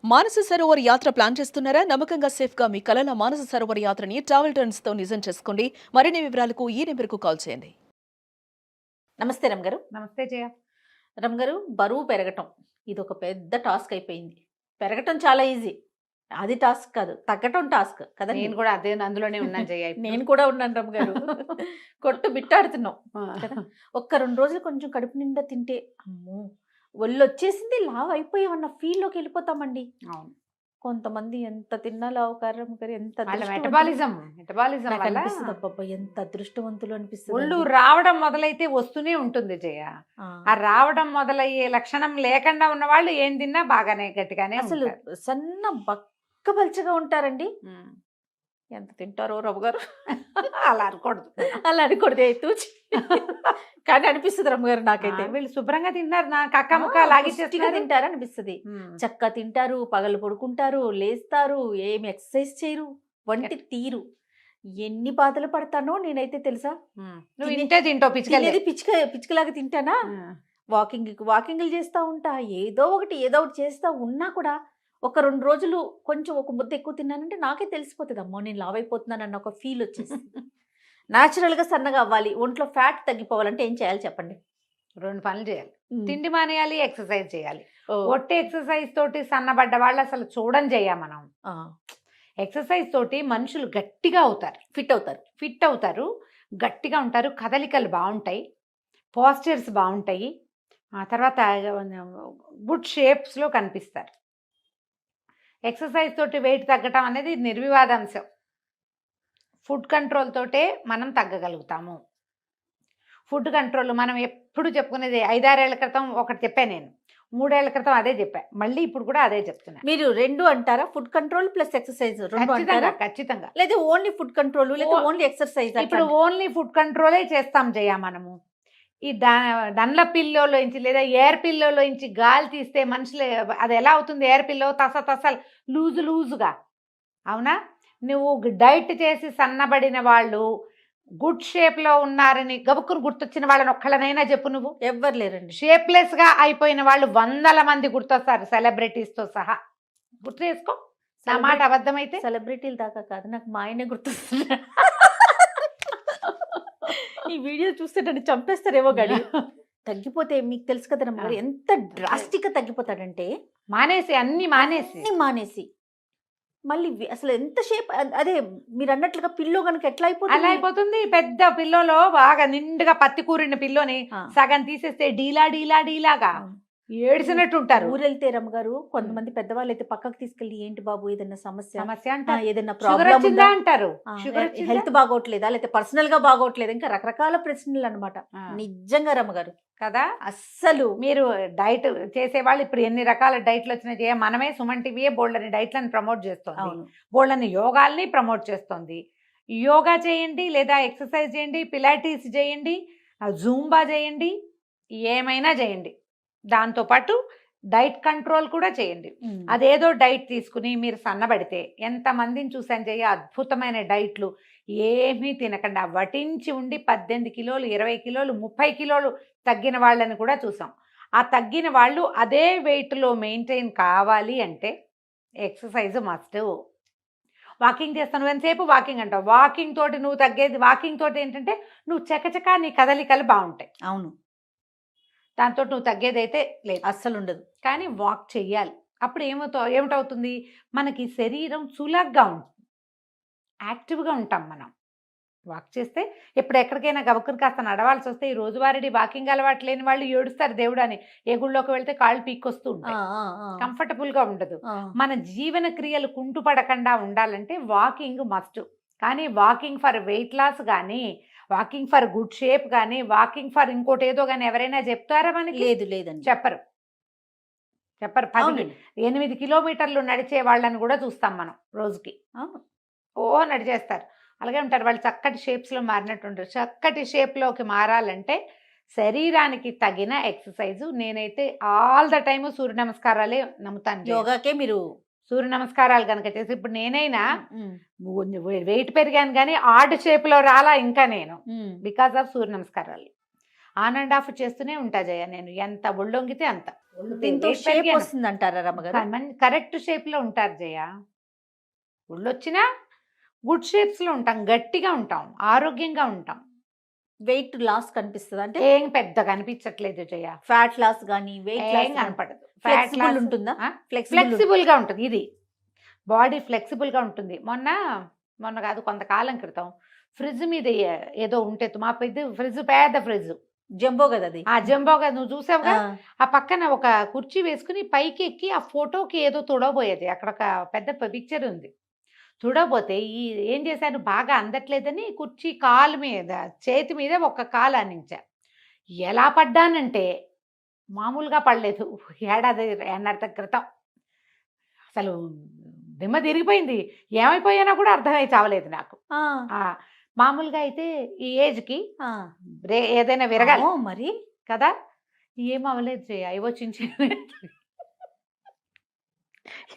మానస సరోవర్ యాత్ర ప్లాన్ చేస్తున్నారా? నమ్మకంగా సేఫ్ గా మీ కలల మానస సరోవర్ యాత్రని ట్రావెల్ టర్న్స్ తో నిజం చేసుకోండి. మరిన్ని వివరాలకు ఈ నెంబర్కు కాల్ చేయండి. నమస్తే రమ్ గారు. నమస్తే జయ. రమ్ గారు, బరువు పెరగటం ఇది ఒక పెద్ద టాస్క్ అయిపోయింది. పెరగటం చాలా ఈజీ, అది టాస్క్ కాదు, తగ్గటం టాస్క్ కదా. నేను కూడా అదే అందులోనే ఉన్నాను జయ. నేను కూడా ఉన్నాను రమ్ గారు. కొట్టు బిట్టాడుతున్నాం కదా. ఒక్క 2 రోజులు కొంచెం కడుపు నిండా తింటే అమ్మో ఒళ్ళు వచ్చేసింది, లావ్ అయిపోయామన్న ఫీల్లోకి వెళ్ళిపోతామండి. అవును, కొంతమంది ఎంత తిన్నా లావు కారం గారు, ఎంత మెటబాలిజం వల్ల అనిపిస్తుంది. అబ్బబ్బా ఎంత అదృష్టవంతులు అనిపిస్తుంది. ఒళ్ళు రావడం మొదలైతే వస్తూనే ఉంటుంది జయ. ఆ రావడం మొదలయ్యే లక్షణం లేకుండా ఉన్న వాళ్ళు ఏం తిన్నా బాగానే గట్టిగానే అసలు సన్న బక్క పల్చగా ఉంటారండి. ఎంత తింటారో రవ్వ గారు. అలా అనకూడదు, అలా అనకూడదు తూచి. కానీ అనిపిస్తుంది రమ్మ గారు, నాకైతే వీళ్ళు శుభ్రంగా తిన్నారు, నా కక్క ముక్క లాగి తింటారు అనిపిస్తుంది. చక్కగా తింటారు, పగలు పడుకుంటారు, లేస్తారు, ఏమి ఎక్సర్సైజ్ చేయరు, వంటి తీరు. ఎన్ని బాధలు పడతానో నేనైతే తెలుసా. నువ్వు ఇంటే తింటావు, పిచ్చుకలాగా తింటానా. వాకింగ్లు చేస్తా ఉంటా, ఏదో ఒకటి చేస్తా ఉన్నా కూడా ఒక 2 రోజులు కొంచెం ఒక ముద్ద ఎక్కువ తిన్నానంటే నాకే తెలిసిపోతుంది, అమ్మో నేను లావ్ అయిపోతున్నాను అన్న ఒక ఫీల్ వచ్చేసి. న్యాచురల్గా సన్నగా అవ్వాలి, ఒంట్లో ఫ్యాట్ తగ్గిపోవాలంటే ఏం చేయాలి చెప్పండి? 2 పనులు చేయాలి. తిండి మానేయాలి, ఎక్సర్సైజ్ చేయాలి. ఒట్టి ఎక్సర్సైజ్ తోటి సన్నబడ్డ వాళ్ళు అసలు చూడని చేయ. మనం ఎక్సర్సైజ్ తోటి మనుషులు గట్టిగా అవుతారు, ఫిట్ అవుతారు, గట్టిగా ఉంటారు, కదలికలు బాగుంటాయి, పోస్చర్స్ బాగుంటాయి, ఆ తర్వాత గుడ్ షేప్స్లో కనిపిస్తారు. ఎక్సర్సైజ్ తోటి వెయిట్ తగ్గటం అనేది నిర్వివాదాంశం. ఫుడ్ కంట్రోల్ తోటే మనం తగ్గగలుగుతాము. ఫుడ్ కంట్రోల్ మనం ఎప్పుడు చెప్పుకునేది. 5-6 ఏళ్ల క్రితం ఒకటి చెప్పాను నేను, 3 ఏళ్ల క్రితం అదే చెప్పా, మళ్ళీ ఇప్పుడు కూడా అదే చెప్తున్నా. మీరు 2 అంటారా? ఫుడ్ కంట్రోల్ ప్లస్ ఎక్సర్సైజ్ ఖచ్చితంగా. లేదా ఓన్లీ ఫుడ్ కంట్రోల్ లేదా ఓన్లీ ఎక్సర్సైజ్? ఇప్పుడు ఓన్లీ ఫుడ్ కంట్రోలే చేస్తాం జయ. మనము ఈ డండ్ల పిల్లోలోంచి లేదా ఎయిర్ పిల్లోలోంచి గాలి తీస్తే మనుషులు అది ఎలా అవుతుంది? ఎయిర్ పిల్లో తస లూజుగా, అవునా? నువ్వు డైట్ చేసి సన్నబడిన వాళ్ళు గుడ్ షేప్లో ఉన్నారని గబుక్కును గుర్తొచ్చిన వాళ్ళని ఒక్కళ్ళనైనా చెప్పు. నువ్వు ఎవ్వరు లేరండి. షేప్లెస్గా అయిపోయిన వాళ్ళు 100 మంది గుర్తొస్తారు, సెలబ్రిటీస్తో సహా. గుర్తు చేసుకో, నా మాట అబద్ధమైతే. సెలబ్రిటీలు దాకా కాదు, నాకు మా ఆయనే గుర్తొస్తున్నారు. ఈ వీడియో చూస్తే నన్ను చంపేస్తారేమో గడి. తగ్గిపోతే మీకు తెలుసు కదా రమ్మ గారు, ఎంత డ్రాస్టిక్ గా తగ్గిపోతాడంటే అన్ని మానేసి మళ్ళీ అసలు ఎంత షేప్. అదే మీరు అన్నట్లుగా పిల్లో కనుక ఎట్లా అయిపోతుంది. పెద్ద పిల్లోలో బాగా నిండుగా పత్తి కూరిన పిల్లోని సగం తీసేస్తే డీలాగా ఏడిసినట్టు ఉంటారు. ఊరెళ్తే రమ్మగారు కొంతమంది పెద్దవాళ్ళు అయితే పక్కకు తీసుకెళ్ళి, ఏంటి బాబు ఏదైనా సమస్య అంటారు, ఏదైనా ప్రాబ్లం అంటారు, హెల్త్ బాగోట్లేదా, లేకపోతే పర్సనల్ గా బాగోట్లేదు, ఇంకా రకరకాల ప్రశ్నలు అనమాట. నిజంగా రమ్మగారు కదా. అస్సలు మీరు డైట్ చేసేవాళ్ళు ఇప్పుడు ఎన్ని రకాల డైట్లు వచ్చినాయి. మనమే సుమన్ టీవీయే బోల్డని డైట్లను ప్రమోట్ చేస్తుంది, బోల్డని యోగాల్ని ప్రమోట్ చేస్తుంది. యోగా చేయండి, లేదా ఎక్సర్సైజ్ చేయండి, పిలాటిస్ చేయండి, జూంబా చేయండి, ఏమైనా చేయండి. దాంతోపాటు డైట్ కంట్రోల్ కూడా చేయండి. అదేదో డైట్ తీసుకుని మీరు సన్నబడితే ఎంతమందిని చూసాను చేయ, అద్భుతమైన డైట్లు ఏమీ తినకుండా వటించి ఉండి 18 కిలోలు, 20 కిలోలు, 30 కిలోలు తగ్గిన వాళ్ళని కూడా చూసాం. ఆ తగ్గిన వాళ్ళు అదే వెయిట్లో మెయింటైన్ కావాలి అంటే ఎక్సర్సైజ్ మస్ట్. వాకింగ్ చేస్తాను, ఎంతసేపు వాకింగ్ అంటావు. వాకింగ్ తోటి నువ్వు తగ్గేది, వాకింగ్ తోటి ఏంటంటే నువ్వు చకచకా నీ కదలికలు బాగుంటాయి. అవును, దాంతో నువ్వు తగ్గేదైతే లేదు, అస్సలు ఉండదు. కానీ వాక్ చెయ్యాలి. అప్పుడు ఏమిటవుతుంది, మనకి శరీరం చులగ్గా ఉంటుంది, యాక్టివ్గా ఉంటాం మనం. వాక్ చేస్తే ఇప్పుడు ఎక్కడికైనా గబుక్కుని కాస్త నడవాల్సి వస్తే, ఈ రోజువారీ వాకింగ్ అలవాటు లేని వాళ్ళు ఏడుస్తారు దేవుడు అని. ఏ గుళ్ళోకి వెళ్తే కాళ్ళు పీక్కొస్తూ ఉంటాయి, కంఫర్టబుల్గా ఉండదు. మన జీవన క్రియలు కుంటుపడకుండా ఉండాలంటే వాకింగ్ మస్ట్. కానీ వాకింగ్ ఫర్ వెయిట్ లాస్ కానీ, వాకింగ్ ఫర్ గుడ్ షేప్ కానీ, వాకింగ్ ఫర్ ఇంకోటి ఏదో కానీ ఎవరైనా చెప్తారా మనకి? లేదండి, చెప్పరు. 8 కిలోమీటర్లు నడిచే వాళ్ళని కూడా చూస్తాం మనం రోజుకి. నడిచేస్తారు, అలాగే ఉంటారు వాళ్ళు. చక్కటి షేప్స్లో మారినట్టు ఉంటారు. చక్కటి షేప్లోకి మారాలంటే శరీరానికి తగిన ఎక్సర్సైజు. నేనైతే ఆల్ ద టైము సూర్య నమస్కారాలే నమ్ముతాను. యోగాకే మీరు సూర్య నమస్కారాలు కనుక చేసి, ఇప్పుడు నేనైనా వెయిట్ పెరిగాను కానీ ఆర్డ్ షేప్లో రాలా ఇంకా నేను, బికాస్ ఆఫ్ సూర్య నమస్కారాలు. ఆన్ అండ్ ఆఫ్ చేస్తూనే ఉంటా జయ నేను, ఎంత ఒళ్ళొంగితే అంత. దీంతో షేప్ వస్తుంది అంటారా రమ్మగారు? కరెక్ట్ షేప్ లో ఉంటారు జయ. ఒళ్ళొచ్చినా గుడ్ షేప్స్ లో ఉంటాం, గట్టిగా ఉంటాం, ఆరోగ్యంగా ఉంటాం. వెయిట్ లాస్ కనిపిస్తుంది అంటే ఏం పెద్దగా అనిపించట్లేదు జయ. ఫ్యాట్ లాస్ గానీ వెయిట్ ఏం లాస్ కనపడదు. ఫ్లెక్సిబుల్ ఉంటుందా? ఫ్లెక్సిబుల్ గా ఉంటుంది, ఇది బాడీ ఫ్లెక్సిబుల్ గా ఉంటుంది. మొన్న కాదు కొంతకాలం క్రితం ఫ్రిడ్జ్ మీద ఏదో ఉంటే మా పెద్ద ఫ్రిడ్జ్, పెద్ద ఫ్రిడ్జ్ జంబో కదా అది. ఆ జంబోగా నువ్వు చూసావుగా, ఆ పక్కన ఒక కుర్చీ వేసుకుని పైకి ఎక్కి ఆ ఫోటోకి ఏదో తుడవబోయేది. అక్కడ ఒక పెద్ద పిక్చర్ ఉంది. తుడవబోతే ఏం చేశాను, బాగా అందట్లేదని కుర్చీ కాలు మీద, చేతి మీద ఒక కాలు ఆనించా. ఎలా పడ్డానంటే మామూలుగా పడలేదు. ఏడాది క్రితం అసలు దిమ్మ తిరిగిపోయింది. ఏమైపోయానో కూడా అర్థమై చావలేదు నాకు. మామూలుగా అయితే ఈ ఏజ్కి ఏదైనా విరగాలి మరి కదా, ఏం అవ్వలేదు జయ. అయ్యో చించి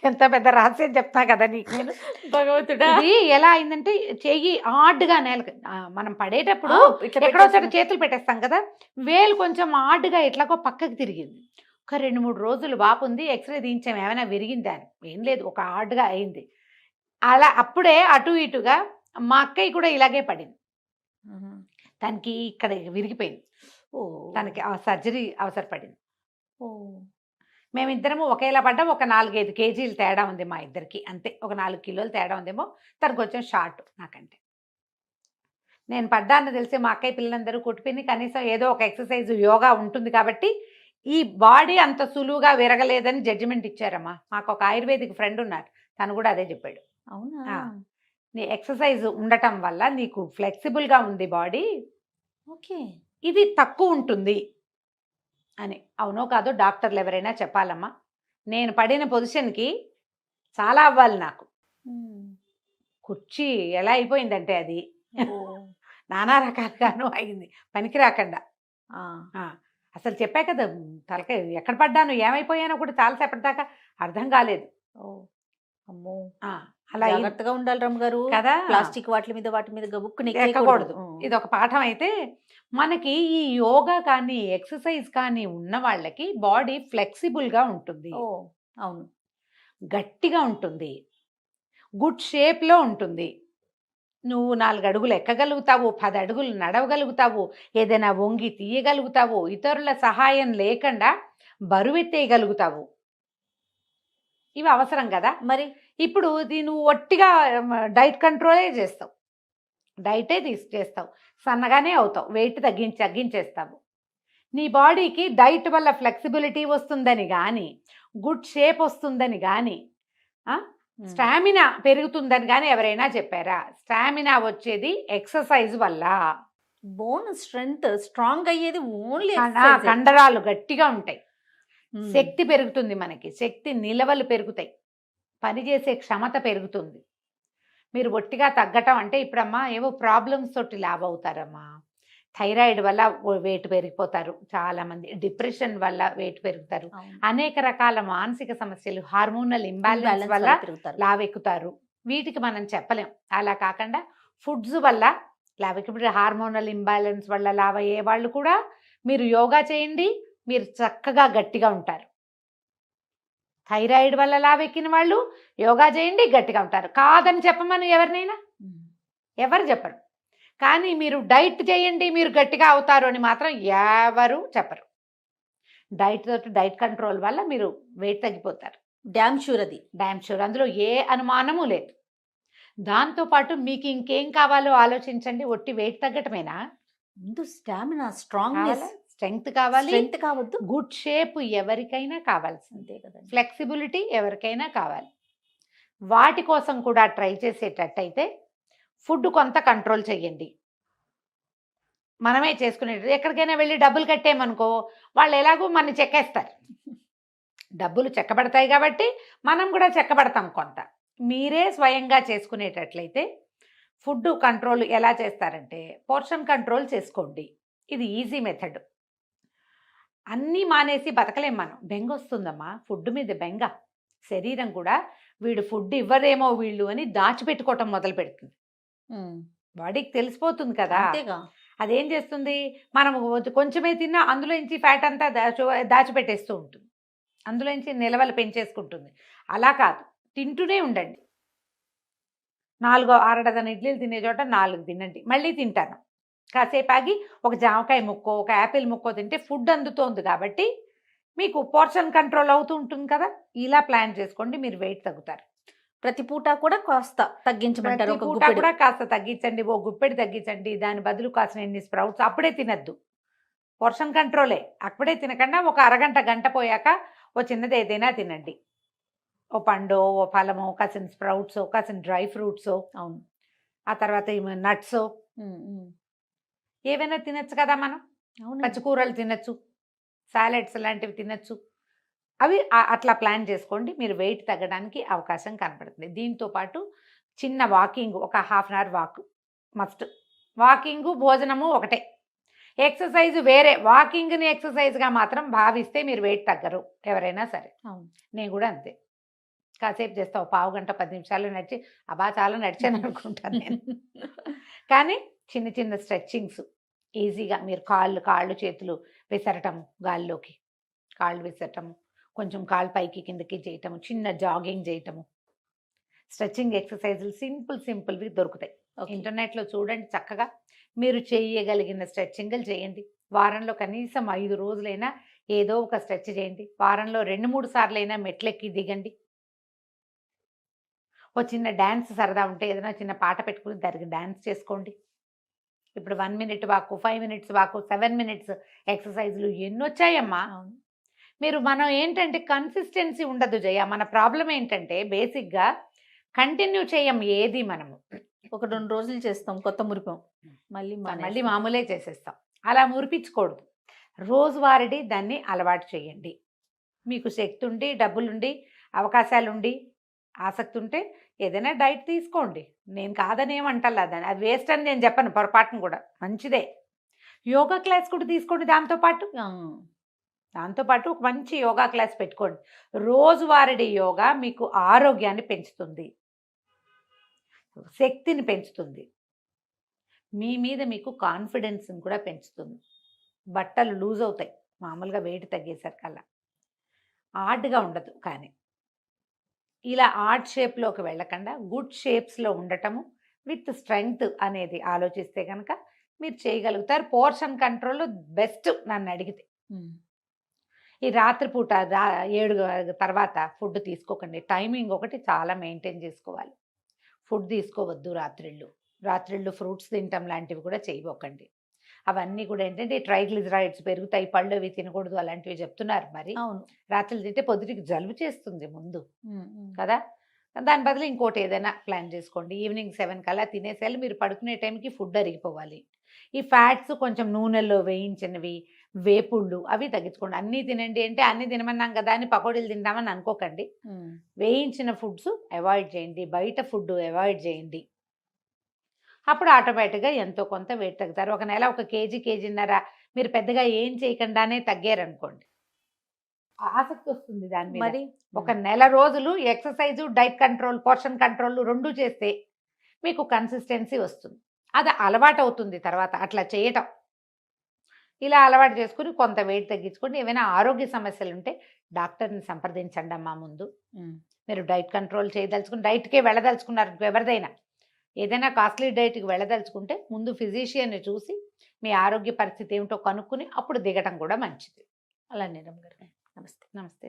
ఎంత పెద్ద రహస్యం చెప్తా కదా నీకు నేను. భగవంతుడా, ఇది ఎలా అయిందంటే చెయ్యి ఆడ్గా నేలకు మనం పడేటప్పుడు ఎక్కడో చోట చేతులు పెట్టేస్తాం కదా, వేలు కొంచెం ఆడ్గా ఎట్లాగో పక్కకి తిరిగింది. ఒక 2-3 రోజులు వాపు ఉంది. ఎక్స్రే తీయించాం, ఏమైనా విరిగిందా అని. ఏం లేదు, ఒక ఆడ్గా అయింది. అలా అప్పుడే అటు ఇటుగా మా అక్కయ్య కూడా ఇలాగే పడింది. తనకి ఇక్కడ విరిగిపోయింది. తనకి ఆ సర్జరీ అవసరపడింది. మేమిద్దరము ఒకేలా పడ్డాం. ఒక 4-5 కేజీలు తేడా ఉంది మా ఇద్దరికి, అంతే. ఒక 4 కిలోలు తేడా ఉందేమో. తనకు కొంచెం షార్ట్ నాకంటే. నేను పడ్డాన్ని తెలిసి మా అక్కయ్య పిల్లలందరూ కొట్టిపోయింది. కనీసం ఏదో ఒక ఎక్సర్సైజ్, యోగా ఉంటుంది కాబట్టి ఈ బాడీ అంత సులువుగా విరగలేదని జడ్జిమెంట్ ఇచ్చారమ్మా. మాకు ఒక ఆయుర్వేదిక్ ఫ్రెండ్ ఉన్నారు, తను కూడా అదే చెప్పాడు. అవునా? నీ ఎక్సర్సైజ్ ఉండటం వల్ల నీకు ఫ్లెక్సిబుల్గా ఉంది బాడీ, ఓకే, ఇది తక్కువ ఉంటుంది అని. అవునో కాదో డాక్టర్లు ఎవరైనా చెప్పాలమ్మా. నేను పడిన పొజిషన్కి చాలా అవ్వాలి నాకు. కుర్చీ ఎలా అయిపోయిందంటే అది నానా రకాలుగాను అయింది, పనికి రాకుండా. అసలు చెప్పా కదా, తలకాయ ఎక్కడ పడ్డాను, ఏమైపోయానో కూడా చాలాసేపటి దాకా అర్థం కాలేదు. అమ్మో, అలా జాగ్రత్తగా ఉండాలి రమ్మగారు కదా. ప్లాస్టిక్ వాటి మీద గబుక్కుని ఎక్కకూడదు. ఇది ఒక పాఠం. అయితే మనకి ఈ యోగా కానీ ఎక్సర్సైజ్ కానీ ఉన్న వాళ్ళకి బాడీ ఫ్లెక్సిబుల్గా ఉంటుంది. అవును, గట్టిగా ఉంటుంది, గుడ్ షేప్లో ఉంటుంది. నువ్వు 4 అడుగులు ఎక్కగలుగుతావు, 10 అడుగులు నడవగలుగుతావు, ఏదైనా వంగి తీయగలుగుతావు, ఇతరుల సహాయం లేకుండా బరువెత్తేయగలుగుతావు. ఇవి అవసరం కదా. మరి ఇప్పుడు నువ్వు ఒట్టిగా డైట్ కంట్రోలే చేస్తావు, డైటే చేస్తావు, సన్నగానే అవుతావు, వెయిట్ తగ్గించేస్తావు. నీ బాడీకి డైట్ వల్ల ఫ్లెక్సిబిలిటీ వస్తుందని కానీ, గుడ్ షేప్ వస్తుందని కానీ, స్టామినా పెరుగుతుందని కానీ ఎవరైనా చెప్పారా? స్టామినా వచ్చేది ఎక్సర్సైజ్ వల్ల. బోన్ స్ట్రెంగ్త్ స్ట్రాంగ్ అయ్యేది ఓన్లీ కండరాలు గట్టిగా ఉంటాయి, శక్తి పెరుగుతుంది, మనకి శక్తి నిలవలు పెరుగుతాయి, పనిచేసే క్షమత పెరుగుతుంది. మీరు ఒట్టిగా తగ్గటం అంటే ఇప్పుడమ్మా ఏవో ప్రాబ్లమ్స్ తోటి లావ్ అవుతారమ్మా. థైరాయిడ్ వల్ల వెయిట్ పెరిగిపోతారు చాలామంది, డిప్రెషన్ వల్ల వెయిట్ పెరుగుతారు, అనేక రకాల మానసిక సమస్యలు, హార్మోనల్ ఇంబ్యాలెన్స్ వల్ల లావ్ ఎక్కుతారు. వీటికి మనం చెప్పలేం. అలా కాకుండా ఫుడ్స్ వల్ల లావ్, ఇప్పుడు హార్మోనల్ ఇంబ్యాలెన్స్ వల్ల లావ్ అయ్యే వాళ్ళు కూడా మీరు యోగా చేయండి, మీరు చక్కగా గట్టిగా ఉంటారు. థైరాయిడ్ వల్ల లావెక్కిన వాళ్ళు యోగా చేయండి, గట్టిగా ఉంటారు. కాదని చెప్పమని ఎవరినైనా ఎవరు చెప్పరు. కానీ మీరు డైట్ చేయండి మీరు గట్టిగా అవుతారు అని మాత్రం ఎవరు చెప్పరు. డైట్ కంట్రోల్ వల్ల మీరు వెయిట్ తగ్గిపోతారు. డ్యామ్ షూర్, అది డ్యామ్ షూర్, అందులో ఏ అనుమానము లేదు. దాంతోపాటు మీకు ఇంకేం కావాలో ఆలోచించండి. ఒట్టి వెయిట్ తగ్గటమేనా? ముందు స్టామినా, స్ట్రాంగ్నెస్, స్ట్రెంగ్త్ కావాలి, స్ట్రెంగ్త్ కావద్దు, గుడ్ షేప్ ఎవరికైనా కావాల్సిందే కదా, ఫ్లెక్సిబిలిటీ ఎవరికైనా కావాలి. వాటి కోసం కూడా ట్రై చేసేటట్టయితే ఫుడ్ కొంత కంట్రోల్ చేయండి. మనమే చేసుకునేది. ఎక్కడికైనా వెళ్ళి డబ్బులు కట్టేమనుకో, వాళ్ళు ఎలాగో మన చెక్కేస్తారు. డబ్బులు చెక్కబడతాయి కాబట్టి మనం కూడా చెక్కబడతాం కొంత. మీరే స్వయంగా చేసుకునేటట్లయితే ఫుడ్ కంట్రోల్ ఎలా చేస్తారంటే, పోర్షన్ కంట్రోల్ చేసుకోండి. ఇది ఈజీ మెథడ్. అన్నీ మానేసి బతకలేం మనం. బెంగ వస్తుందమ్మా, ఫుడ్ మీద బెంగ. శరీరం కూడా వీడు ఫుడ్ ఇవ్వరేమో వీళ్ళు అని దాచిపెట్టుకోవటం మొదలు పెడుతుంది. బాడీకి తెలిసిపోతుంది కదా. అదేం చేస్తుంది, మనం కొంచెమే తిన్నా అందులోంచి ఫ్యాట్ అంతా దాచిపెట్టేస్తూ ఉంటుంది, అందులోంచి నిలవలు పెంచేసుకుంటుంది. అలా కాదు, తింటూనే ఉండండి. 6 డజన్ ఇడ్లీలు తినే చోట 4 తినండి, మళ్ళీ తింటాను. కాసేపు ఆగి ఒక జామకాయ ముక్కో, ఒక యాపిల్ ముక్కో తింటే ఫుడ్ అందుతోంది కాబట్టి మీకు పోర్షన్ కంట్రోల్ అవుతూ ఉంటుంది కదా. ఇలా ప్లాన్ చేసుకోండి, మీరు వెయిట్ తగ్గుతారు. ప్రతి పూట కూడా కాస్త తగ్గించమంటారు. ప్రతి ఒక పూట గుప్పెడు కూడా కాస్త తగ్గించండి, ఓ గుప్పెడు తగ్గించండి. దాని బదులు కాసిన ఎన్ని స్ప్రౌట్స్ అప్పుడే తినద్దు, పోర్షన్ కంట్రోలే. అప్పుడే తినకుండా ఒక అరగంట గంట పోయాక ఓ చిన్నది ఏదైనా తినండి. ఓ పండు, ఓ ఫలమో, కాసిన స్ప్రౌట్స్, కాసిన డ్రై ఫ్రూట్స్, అవును. ఆ తర్వాత నట్స్ ఏవైనా తినచ్చు కదా. మనం అవును. పచ్చికూరలు తినచ్చు, సాలెడ్స్ లాంటివి తినచ్చు. అవి అట్లా ప్లాన్ చేసుకోండి, మీరు వెయిట్ తగ్గడానికి అవకాశం కనపడుతుంది. దీంతో పాటు చిన్న వాకింగ్, ఒక half an hour walk must. Walking భోజనము ఒకటే, ఎక్సర్సైజ్ వేరే. వాకింగ్ని ఎక్సర్సైజ్గా మాత్రం భావిస్తే మీరు వెయిట్ తగ్గరు ఎవరైనా సరే. అవును. నేను కూడా అంతే, కాసేపు చేస్తావు, పావు గంట 10 నిమిషాలు నడిచి అబ్బా చాలా నడిచాను అనుకుంటాను నేను. కానీ చిన్న చిన్న స్ట్రెచ్చింగ్స్ ఈజీగా మీరు కాళ్ళు చేతులు విసరటము, గాల్లోకి కాళ్ళు విసరటము, కొంచెం కాళ్ళు పైకి కిందకి చేయటము, చిన్న జాగింగ్ చేయటము, స్ట్రెచ్చింగ్ ఎక్సర్సైజులు సింపుల్వి దొరుకుతాయి. ఇంటర్నెట్లో చూడండి, చక్కగా మీరు చేయగలిగిన స్ట్రెచ్చింగ్లు చేయండి. వారంలో కనీసం 5 రోజులైనా ఏదో ఒక స్ట్రెచ్ చేయండి. వారంలో 2-3 సార్లైనా మెట్లెక్కి దిగండి. ఓ చిన్న డ్యాన్స్ సరదా ఉంటే ఏదైనా చిన్న పాట పెట్టుకుని దానికి డ్యాన్స్ చేసుకోండి. ఇప్పుడు 1 మినిట్ వాకు, 5 మినిట్స్ వాకు, 7 మినిట్స్ ఎక్సర్సైజులు ఎన్నొచ్చాయమ్మా. మనం ఏంటంటే కన్సిస్టెన్సీ ఉండదు జయ. మన ప్రాబ్లం ఏంటంటే బేసిక్గా కంటిన్యూ చేయం ఏది. మనము ఒక 2 రోజులు చేస్తాం, కొత్త మురిపం, మళ్ళీ మామూలే చేసేస్తాం. అలా మురిపించకూడదు. రోజువారీ దాన్ని అలవాటు చేయండి. మీకు శక్తి ఉండి, డబ్బులుండి, అవకాశాలుండి, ఆసక్తి ఉంటే ఏదైనా డైట్ తీసుకోండి. నేను కాదని ఏమంటలా, దాన్ని అది వేస్ట్ అని నేను చెప్పను పొరపాటును కూడా, మంచిదే. యోగా క్లాస్ కూడా తీసుకోండి దాంతోపాటు ఒక మంచి యోగా క్లాస్ పెట్టుకోండి. రోజువారీ యోగా మీకు ఆరోగ్యాన్ని పెంచుతుంది, శక్తిని పెంచుతుంది, మీ మీద మీకు కాన్ఫిడెన్స్ని కూడా పెంచుతుంది. బట్టలు లూజ్ అవుతాయి మామూలుగా వెయిట్ తగ్గేసరికల్లా, ఆర్డ్గా ఉండదు. కానీ ఇలా ఆర్ట్ షేప్లోకి వెళ్ళకుండా గుడ్ షేప్స్లో ఉండటము విత్ స్ట్రెంగ్త్ అనేది ఆలోచిస్తే కనుక మీరు చేయగలుగుతారు. పోర్షన్ కంట్రోల్ బెస్ట్ నన్ను అడిగితే. ఈ రాత్రిపూట 7 తర్వాత ఫుడ్ తీసుకోకండి. టైమింగ్ ఒకటి చాలా మెయింటైన్ చేసుకోవాలి. ఫుడ్ తీసుకోవద్దు రాత్రిళ్ళు ఫ్రూట్స్ తినటం లాంటివి కూడా చేయబోకండి. అవన్నీ కూడా ఏంటంటే ట్రైగ్లిజరైడ్స్ పెరుగుతాయి, పళ్ళు అవి తినకూడదు అలాంటివి చెప్తున్నారు. మరి రాత్రులు తింటే పొద్దుటికి జలుబు చేస్తుంది ముందు కదా. దాని బదులు ఇంకోటి ఏదైనా ప్లాన్ చేసుకోండి. ఈవినింగ్ 7 కల్లా తినేసేయాలి. మీరు పడుకునే టైంకి ఫుడ్ అరిగిపోవాలి. ఈ ఫ్యాట్స్ కొంచెం నూనెలో వేయించినవి, వేపుళ్ళు అవి తగ్గించుకోండి. అన్నీ తినండి అంటే అన్నీ తినమన్నాం కదా అని పకోడీలు తింటామని అనుకోకండి. వేయించిన ఫుడ్స్ అవాయిడ్ చేయండి, బయట ఫుడ్ అవాయిడ్ చేయండి. అప్పుడు ఆటోమేటిక్గా ఎంతో కొంత వెయిట్ తగ్గుతారు. ఒక నెల 1 కేజీ, కేజీన్నర మీరు పెద్దగా ఏం చేయకుండానే తగ్గారనుకోండి, ఆసక్తి వస్తుంది దాని మీద. మరి ఒక నెల రోజులు exercise, diet control, portion control 2 చేస్తే మీకు కన్సిస్టెన్సీ వస్తుంది. అది అలవాటు అవుతుంది తర్వాత అట్లా చేయటం. ఇలా అలవాటు చేసుకుని కొంత వెయిట్ తగ్గించుకోండి. ఏమైనా ఆరోగ్య సమస్యలు ఉంటే డాక్టర్ని సంప్రదించండి అమ్మా ముందు. మీరు డైట్ కంట్రోల్ చేయదలుచుకుని డైట్కే వెళ్ళదలుచుకున్నారు, ఎవరిదైనా ఏదైనా కాస్ట్లీ డైట్కి వెళ్ళదలుచుకుంటే ముందు ఫిజిషియన్ని చూసి మీ ఆరోగ్య పరిస్థితి ఏమిటో కనుక్కుని అప్పుడు దిగటం కూడా మంచిది. అలా నీరమ్ గారు, నమస్తే. నమస్తే.